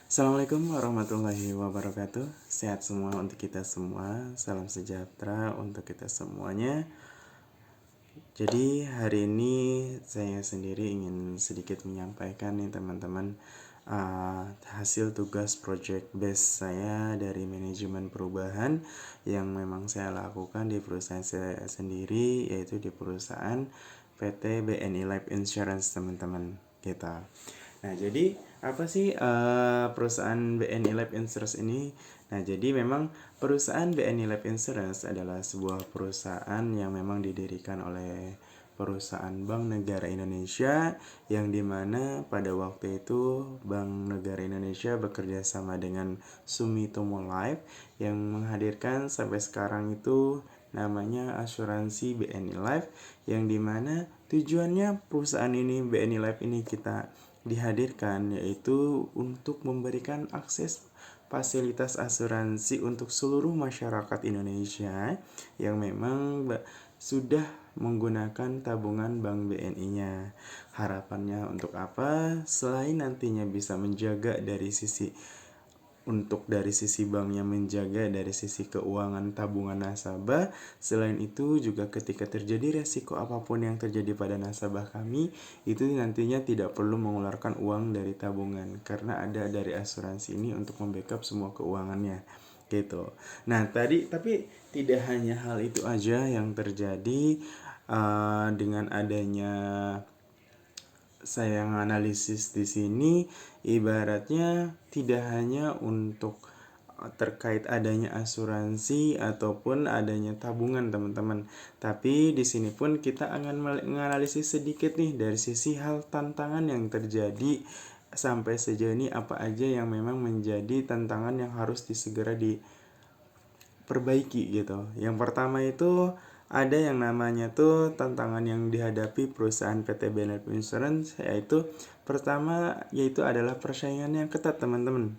Assalamualaikum warahmatullahi wabarakatuh. Sehat semua untuk kita semua. Salam sejahtera untuk kita semuanya. Jadi hari ini saya sendiri ingin sedikit menyampaikan nih teman-teman, hasil tugas project base saya dari manajemen perubahan yang memang saya lakukan di perusahaan saya sendiri, yaitu di perusahaan PT BNI Life Insurance teman-teman kita. Nah, jadi apa sih perusahaan BNI Life Insurance ini? Nah, jadi memang perusahaan BNI Life Insurance adalah sebuah perusahaan yang memang didirikan oleh perusahaan Bank Negara Indonesia, yang dimana pada waktu itu Bank Negara Indonesia bekerja sama dengan Sumitomo Life yang menghadirkan sampai sekarang itu namanya asuransi BNI Life, yang dimana tujuannya perusahaan ini BNI Life ini kita dihadirkan yaitu untuk memberikan akses fasilitas asuransi untuk seluruh masyarakat Indonesia yang memang sudah menggunakan tabungan Bank BNI-nya. Harapannya untuk apa? Selain nantinya bisa menjaga dari sisi banknya, menjaga dari sisi keuangan tabungan nasabah. Selain itu juga ketika terjadi resiko apapun yang terjadi pada nasabah kami, itu nantinya tidak perlu mengeluarkan uang dari tabungan karena ada dari asuransi ini untuk membackup semua keuangannya gitu. Nah, tapi tidak hanya hal itu aja yang terjadi dengan adanya saya analisis di sini, ibaratnya tidak hanya untuk terkait adanya asuransi ataupun adanya tabungan teman-teman, tapi di sini pun kita akan menganalisis sedikit nih dari sisi hal tantangan yang terjadi sampai sejauh ini, apa aja yang memang menjadi tantangan yang harus disegera diperbaiki gitu. Yang pertama itu ada yang namanya tuh tantangan yang dihadapi perusahaan PT BNI Insurance, yaitu pertama yaitu adalah persaingan yang ketat teman-teman.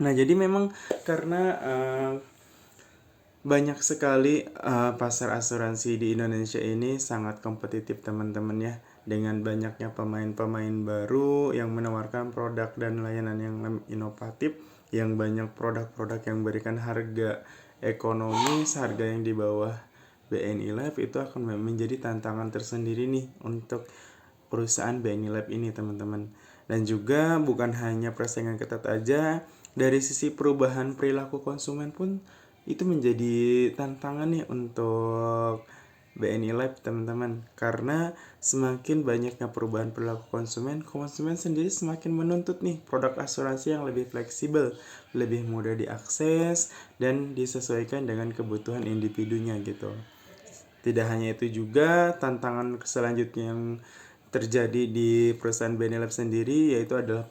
Nah, jadi memang karena banyak sekali pasar asuransi di Indonesia ini sangat kompetitif teman-teman ya, dengan banyaknya pemain-pemain baru yang menawarkan produk dan layanan yang inovatif, yang banyak produk-produk yang memberikan harga ekonomis, harga yang di bawah BNI Life, itu akan menjadi tantangan tersendiri nih untuk perusahaan BNI Life ini teman-teman. Dan juga bukan hanya persaingan ketat aja, dari sisi perubahan perilaku konsumen pun itu menjadi tantangan nih untuk BNI Life teman-teman, karena semakin banyaknya perubahan perilaku konsumen, konsumen sendiri semakin menuntut nih produk asuransi yang lebih fleksibel, lebih mudah diakses dan disesuaikan dengan kebutuhan individunya gitu. Tidak hanya itu juga, tantangan selanjutnya yang terjadi di perusahaan BNI Lab sendiri yaitu adalah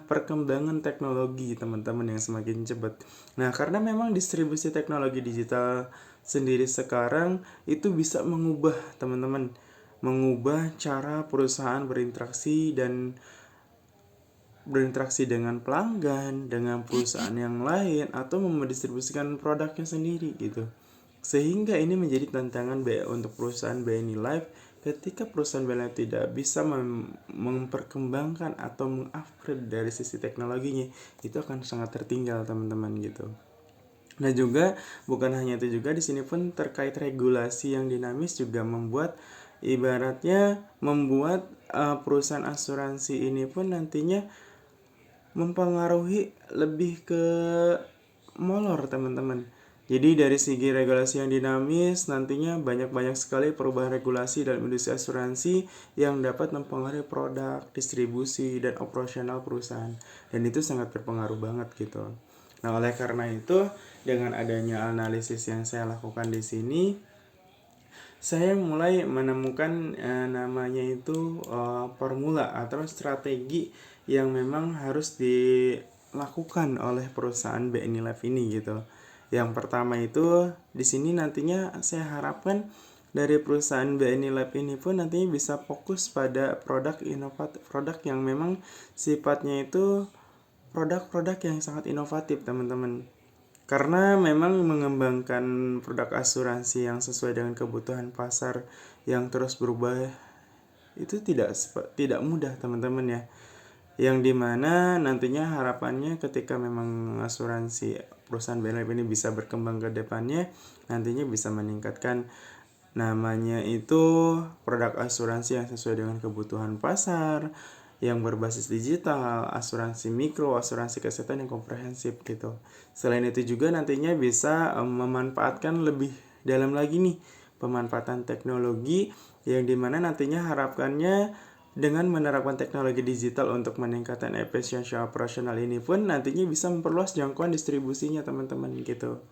perkembangan teknologi teman-teman yang semakin cepat. Nah, karena memang distribusi teknologi digital sendiri sekarang itu bisa mengubah teman-teman, mengubah cara perusahaan berinteraksi dengan pelanggan, dengan perusahaan yang lain, atau mendistribusikan produknya sendiri gitu. Sehingga ini menjadi tantangan untuk perusahaan BNI Life ketika perusahaan BNI Life tidak bisa memperkembangkan atau mengupgrade dari sisi teknologinya, itu akan sangat tertinggal teman-teman gitu. Nah, juga bukan hanya itu, juga di sini pun terkait regulasi yang dinamis juga membuat perusahaan asuransi ini pun nantinya mempengaruhi lebih ke molor teman-teman. Jadi dari segi regulasi yang dinamis, nantinya banyak sekali perubahan regulasi dalam industri asuransi yang dapat mempengaruhi produk, distribusi, dan operasional perusahaan. Dan itu sangat berpengaruh banget gitu. Nah, oleh karena itu, dengan adanya analisis yang saya lakukan di sini, saya mulai menemukan namanya itu formula atau strategi yang memang harus dilakukan oleh perusahaan BNI Life ini gitu. Yang pertama itu di sini nantinya saya harapkan dari perusahaan BNI Life ini pun nantinya bisa fokus pada produk inovatif, produk yang memang sifatnya itu produk-produk yang sangat inovatif teman-teman. Karena memang mengembangkan produk asuransi yang sesuai dengan kebutuhan pasar yang terus berubah itu tidak mudah teman-teman ya. yang dimana nantinya harapannya ketika memang asuransi perusahaan BNI ini bisa berkembang ke depannya, nantinya bisa meningkatkan namanya itu produk asuransi yang sesuai dengan kebutuhan pasar, yang berbasis digital, asuransi mikro, asuransi kesehatan yang komprehensif gitu. Selain itu juga nantinya bisa memanfaatkan lebih dalam lagi nih pemanfaatan teknologi yang dimana nantinya harapannya dengan menerapkan teknologi digital untuk meningkatkan efisiensi operasional ini pun nantinya bisa memperluas jangkauan distribusinya teman-teman gitu.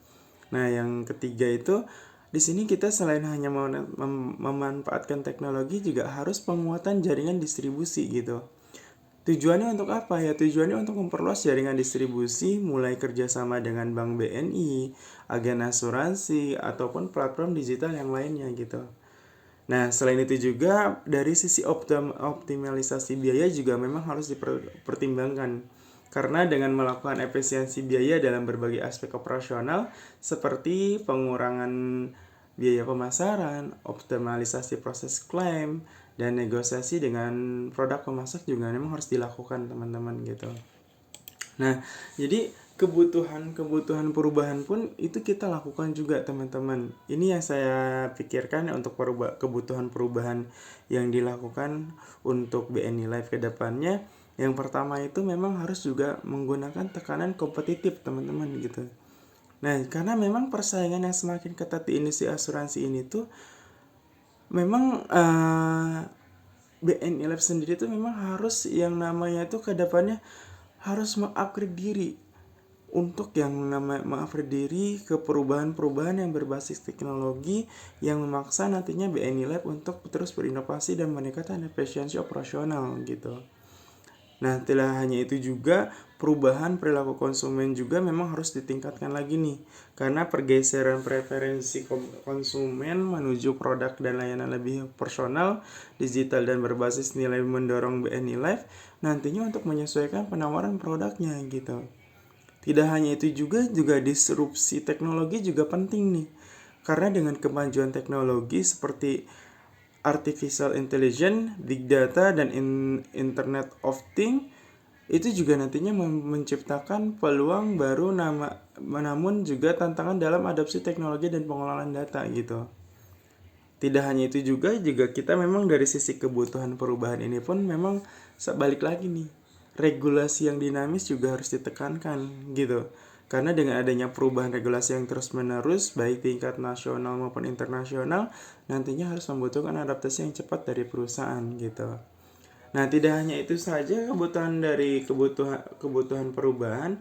Nah, yang ketiga itu di sini kita selain hanya memanfaatkan teknologi juga harus penguatan jaringan distribusi gitu. Tujuannya untuk apa ya? Tujuannya untuk memperluas jaringan distribusi mulai kerjasama dengan Bank BNI, agen asuransi, ataupun platform digital yang lainnya gitu. Nah, selain itu juga dari sisi optimalisasi biaya juga memang harus dipertimbangkan. Karena dengan melakukan efisiensi biaya dalam berbagai aspek operasional seperti pengurangan biaya pemasaran, optimalisasi proses klaim, dan negosiasi dengan produk pemasok juga memang harus dilakukan teman-teman gitu. Nah, jadi kebutuhan perubahan pun itu kita lakukan juga teman-teman. Ini yang saya pikirkan untuk kebutuhan perubahan yang dilakukan untuk BNI Live ke depannya. Yang pertama itu memang harus juga menggunakan tekanan kompetitif teman-teman gitu. Nah, karena memang persaingan yang semakin ketat di industri asuransi ini tuh memang BNI Live sendiri tuh memang harus yang namanya itu ke depannya harus mengupgrade diri untuk yang namanya mengupgrade diri ke perubahan-perubahan yang berbasis teknologi yang memaksa nantinya BNI Lab untuk terus berinovasi dan meningkatkan efisiensi operasional gitu. Nah, tidak hanya itu juga perubahan perilaku konsumen juga memang harus ditingkatkan lagi nih. Karena pergeseran preferensi konsumen menuju produk dan layanan lebih personal, digital dan berbasis nilai mendorong BNI Live nantinya untuk menyesuaikan penawaran produknya gitu. Tidak hanya itu juga disrupsi teknologi juga penting nih. Karena dengan kemajuan teknologi seperti artificial intelligence, big data, dan internet of things itu juga nantinya menciptakan peluang baru namun juga tantangan dalam adopsi teknologi dan pengelolaan data gitu. Tidak hanya itu juga kita memang dari sisi kebutuhan perubahan ini pun memang balik lagi nih. Regulasi yang dinamis juga harus ditekankan gitu. Karena dengan adanya perubahan regulasi yang terus-menerus baik tingkat nasional maupun internasional nantinya harus membutuhkan adaptasi yang cepat dari perusahaan gitu. Nah, tidak hanya itu saja kebutuhan perubahan,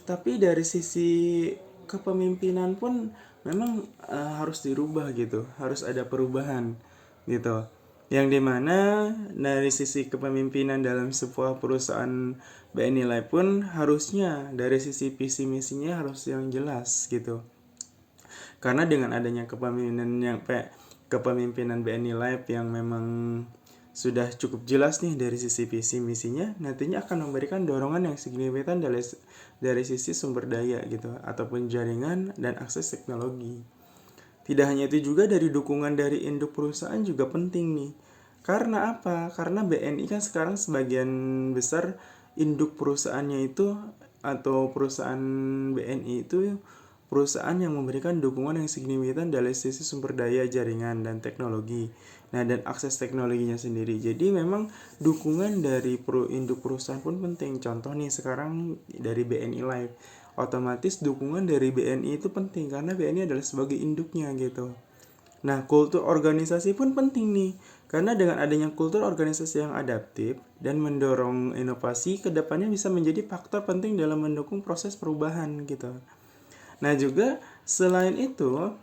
tapi dari sisi kepemimpinan pun memang harus dirubah gitu, harus ada perubahan gitu. Yang dimana dari sisi kepemimpinan dalam sebuah perusahaan BNI Live pun harusnya dari sisi visi misinya harus yang jelas gitu. Karena dengan adanya kepemimpinan BNI Live yang memang sudah cukup jelas nih dari sisi visi misinya, nantinya akan memberikan dorongan yang signifikan dari sisi sumber daya gitu ataupun jaringan dan akses teknologi. Tidak hanya itu juga dari dukungan dari induk perusahaan juga penting nih. Karena apa? Karena BNI kan sekarang sebagian besar induk perusahaannya itu atau perusahaan BNI itu perusahaan yang memberikan dukungan yang signifikan dari sisi sumber daya, jaringan, dan teknologi. Nah, dan akses teknologinya sendiri. Jadi memang dukungan dari induk perusahaan pun penting. Contoh nih sekarang dari BNI Live. Otomatis dukungan dari BNI itu penting karena BNI adalah sebagai induknya gitu. Nah, kultur organisasi pun penting nih. Karena dengan adanya kultur organisasi yang adaptif dan mendorong inovasi, kedepannya bisa menjadi faktor penting dalam mendukung proses perubahan gitu. Nah, juga selain itu,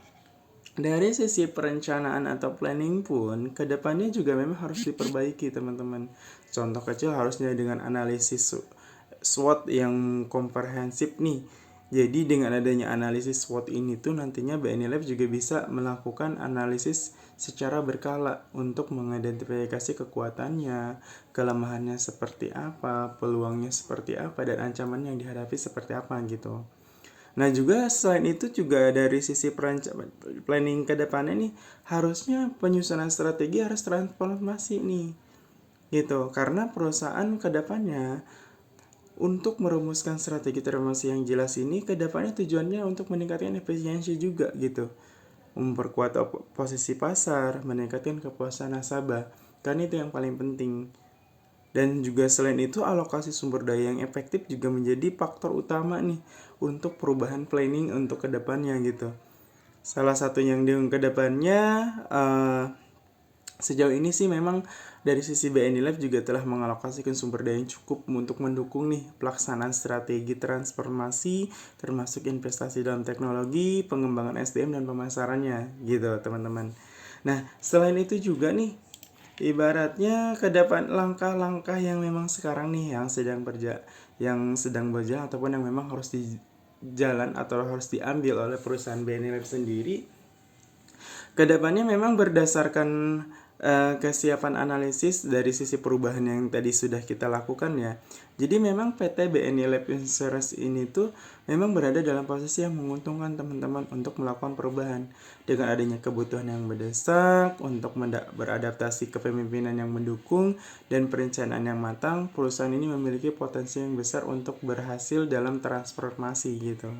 dari sisi perencanaan atau planning pun, kedepannya juga memang harus diperbaiki teman-teman. Contoh kecil harusnya dengan analisis SWOT yang komprehensif nih. Jadi dengan adanya analisis SWOT ini tuh nantinya BNI Lab juga bisa melakukan analisis secara berkala untuk mengidentifikasi kekuatannya, kelemahannya seperti apa, peluangnya seperti apa, dan ancaman yang dihadapi seperti apa gitu. Nah juga selain itu juga dari sisi planning ke depannya nih harusnya penyusunan strategi harus transformasi nih. gitu. Karena perusahaan kedepannya untuk merumuskan strategi transformasi yang jelas ini kedepannya tujuannya untuk meningkatkan efisiensi juga gitu, memperkuat posisi pasar, meningkatkan kepuasan nasabah, kan itu yang paling penting. Dan juga selain itu alokasi sumber daya yang efektif juga menjadi faktor utama nih untuk perubahan planning untuk kedepannya gitu. Salah satu yang di kedepannya sejauh ini sih memang dari sisi BNI Life juga telah mengalokasikan sumber daya yang cukup untuk mendukung nih pelaksanaan strategi transformasi termasuk investasi dalam teknologi, pengembangan SDM dan pemasarannya gitu teman-teman. Nah, selain itu juga nih ibaratnya ke depan langkah-langkah yang memang sekarang nih yang sedang berjalan ataupun yang memang harus jalan atau harus diambil oleh perusahaan BNI Life sendiri. Kedepannya memang berdasarkan kesiapan analisis dari sisi perubahan yang tadi sudah kita lakukan ya. Jadi memang PT BNI Life Insurance ini tuh memang berada dalam posisi yang menguntungkan teman-teman untuk melakukan perubahan. Dengan adanya kebutuhan yang mendesak untuk beradaptasi kepemimpinan yang mendukung dan perencanaan yang matang, perusahaan ini memiliki potensi yang besar untuk berhasil dalam transformasi gitu.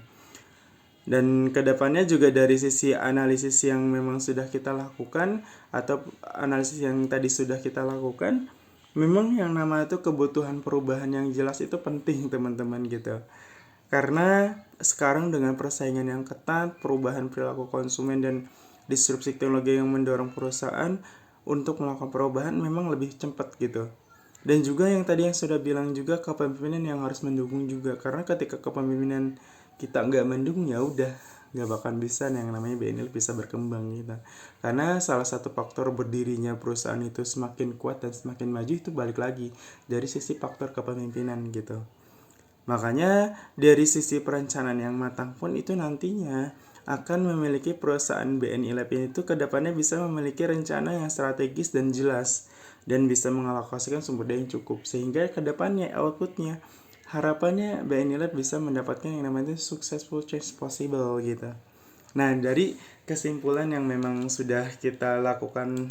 Dan kedepannya juga dari sisi analisis yang memang sudah kita lakukan atau analisis yang tadi sudah kita lakukan, memang yang nama itu kebutuhan perubahan yang jelas itu penting teman-teman gitu. Karena sekarang dengan persaingan yang ketat, perubahan perilaku konsumen dan disrupsi teknologi yang mendorong perusahaan untuk melakukan perubahan memang lebih cepat gitu. Dan juga yang tadi yang sudah bilang juga kepemimpinan yang harus mendukung juga, karena ketika kepemimpinan kita nggak mendukung ya udah nggak bakal bisa yang namanya BNI bisa berkembang gitu. Karena salah satu faktor berdirinya perusahaan itu semakin kuat dan semakin maju itu balik lagi dari sisi faktor kepemimpinan gitu. Makanya dari sisi perencanaan yang matang pun itu nantinya akan memiliki perusahaan BNI Lab ini itu kedepannya bisa memiliki rencana yang strategis dan jelas dan bisa mengalokasikan sumber daya yang cukup sehingga kedepannya outputnya harapannya BNI Lab bisa mendapatkan yang namanya successful change possible gitu. Nah, dari kesimpulan yang memang sudah kita lakukan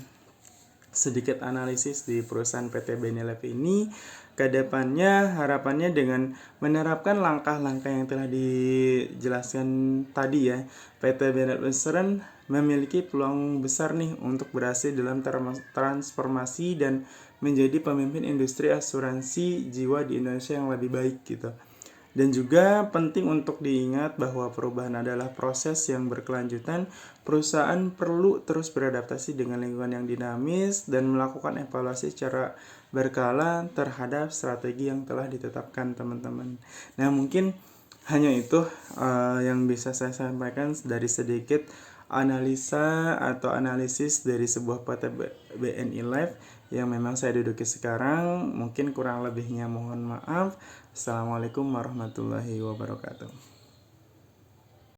sedikit analisis di perusahaan PT Benelab ini, kedepannya harapannya dengan menerapkan langkah-langkah yang telah dijelaskan tadi ya, PT Benelab Insurance memiliki peluang besar nih untuk berhasil dalam transformasi dan menjadi pemimpin industri asuransi jiwa di Indonesia yang lebih baik gitu. Dan juga penting untuk diingat bahwa perubahan adalah proses yang berkelanjutan. Perusahaan perlu terus beradaptasi dengan lingkungan yang dinamis dan melakukan evaluasi secara berkala terhadap strategi yang telah ditetapkan teman-teman. Nah, mungkin hanya itu yang bisa saya sampaikan dari sedikit analisa atau analisis dari sebuah PT BNI Life yang memang saya duduki sekarang. Mungkin kurang lebihnya mohon maaf. Assalamualaikum warahmatullahi wabarakatuh.